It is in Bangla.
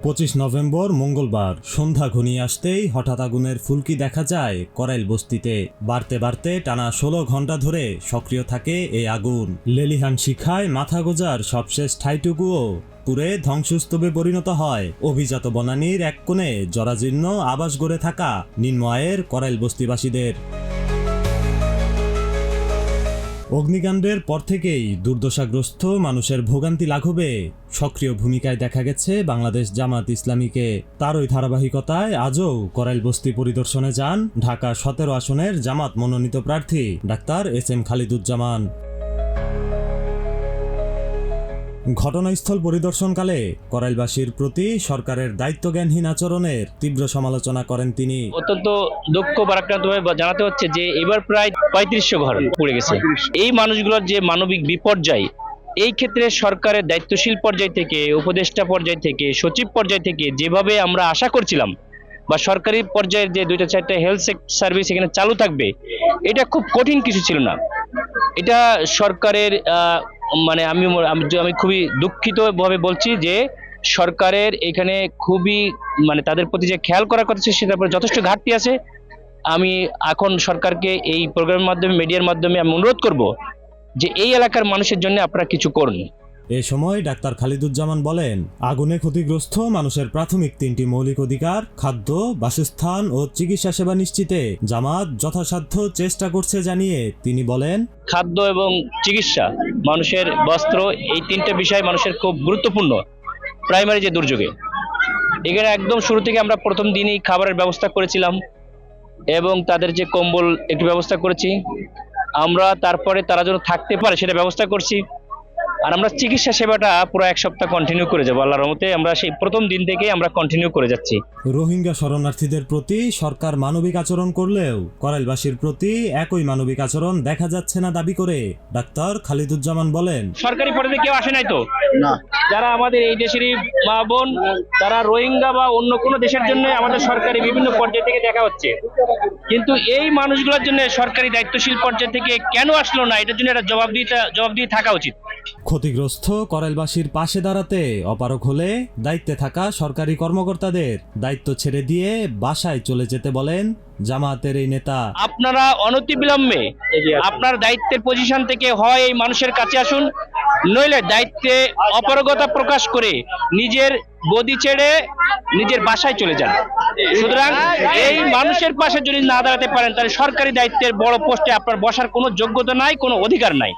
25 নভেম্বর মঙ্গলবার সন্ধ্যা ঘনিয়ে আসতেই হঠাৎ আগুনের ফুলকি দেখা যায় করাইল বস্তিতে। বাড়তে বাড়তে টানা 16 ঘন্টা ধরে সক্রিয় থাকে এই আগুন। লেলিহান শিখায় মাথা গোজার সবশেষ ঠাইটুকুও পুরে ধ্বংসস্তূপে পরিণত হয়। অভিজাত বনানীর এক কোণে জরাজীর্ণ আবাস গড়ে থাকা নিম্ন আয়ের করাইল বস্তিবাসীদের। অগ্নিকাণ্ডের পর থেকেই দুর্দশাগ্রস্ত মানুষের ভোগান্তি লাঘবে সক্রিয় ভূমিকায় দেখা গেছে বাংলাদেশ জামাত ইসলামীকে। তারই ধারাবাহিকতায় আজও করাইল বস্তি পরিদর্শনে যান ঢাকা 17 আসনের জামাত মনোনীত প্রার্থী ডাক্তার এস.এম. খালিদুজ্জামান। ঘটনাস্থল পরিদর্শনকালে করাইলবাসীর প্রতি সরকারের দায়িত্বজ্ঞানহীন আচরণের তীব্র সমালোচনা করেন তিনি। অত্যন্ত দুঃখ ভারাক্রান্তভাবে জানাতে হচ্ছে যে এবার প্রায় 3500 ঘর পুড়ে গেছে। এই মানুষগুলোর যে মানবিক বিপর্যয়, এই ক্ষেত্রে সরকারের দায়িত্বশীল পর্যায় থেকে, উপদেষ্টা পর্যায় থেকে, সচিব পর্যায় থেকে যেভাবে আমরা আশা করছিলাম বা সরকারি পর্যায়ের যে 2-4টা হেলথ সার্ভিস এখানে চালু থাকবে, এটা খুব কঠিন কিছু ছিল না। এটা সরকারের আমি খুবই দুঃখিতভাবে বলছি যে সরকারের এখানে খুবই তাদের প্রতি যে খেয়াল করার কথা সেটার উপর যথেষ্ট ঘাটতি আছে। আমি এখন সরকারকে এই প্রোগ্রামের মাধ্যমে, মিডিয়ার মাধ্যমে আমি অনুরোধ করব যে এই এলাকার মানুষের জন্য আপনারা কিছু করুন। এ সময় ডাক্তার খালিদুজ্জামান বলেন, আগুনে ক্ষতিগ্রস্ত মানুষের প্রাথমিক 3টি মৌলিক অধিকার খাদ্য, বাসস্থান ও চিকিৎসা সেবা নিশ্চিতে জামাত যথাসাধ্য চেষ্টা করছে জানিয়ে তিনি বলেন, খাদ্য এবং চিকিৎসা, মানুষের বস্ত্র, এই 3টে বিষয় মানুষের খুব গুরুত্বপূর্ণ। প্রাইমারি যে দুর্যোগে এখানে একদম শুরু থেকে আমরা প্রথম দিনই খাবারের ব্যবস্থা করেছিলাম এবং তাদের যে কম্বল একটু ব্যবস্থা করেছি আমরা, তারপরে তারা যেন থাকতে পারে সেটা ব্যবস্থা করছি। আর আমরা চিকিৎসা সেবাটা পুরো 1 সপ্তাহ কন্টিনিউ করে যাবো আল্লাহর রহমতে। আমরা সেই প্রথম দিন থেকে আমরা কন্টিনিউ করে যাচ্ছি। রোহিঙ্গা শরণার্থীদের প্রতি সরকার মানবিক আচরণ করলেও করাইলবাসীর প্রতি একই মানবিক আচরণ দেখা যাচ্ছে না দাবি করে ডাক্তার খালিদুজ্জামান বলেন, সরকারি পর্যায়ে কেউ আসে নাই তো না, যারা আমাদের এই দেশেরই মা বোন, তারা রোহিঙ্গা বা অন্য কোনো দেশের জন্য আমাদের সরকারি বিভিন্ন পর্যায় থেকে দেখা হচ্ছে, কিন্তু এই মানুষগুলোর জন্য সরকারি দায়িত্বশীল পর্যায় থেকে কেন আসলো না, এটার জন্য একটা জবাব দিয়ে থাকা উচিত। ক্ষতিগ্রস্ত করাইলবাসীর পাশে দাঁড়াতে অপারগ হলে দায়িত্বে থাকা সরকারি কর্মকর্তাদের দায়িত্ব ছেড়ে দিয়ে বাসায় চলে যেতে বলেন জামাতের এই নেতা। আপনারা অনতিবিলম্বে আপনার দায়িত্বের পজিশন থেকে হয় এই মানুষের কাছে আসুন, নইলে দায়িত্বে অপারগতা প্রকাশ করে নিজের গদি ছেড়ে নিজের বাসায় চলে যান। সুতরাং এই মানুষের পাশে যদি না দাঁড়াতে পারেন তাহলে সরকারি দায়িত্বের বড় পোস্টে আপনার বসার কোনো যোগ্যতা নাই, কোনো অধিকার নাই।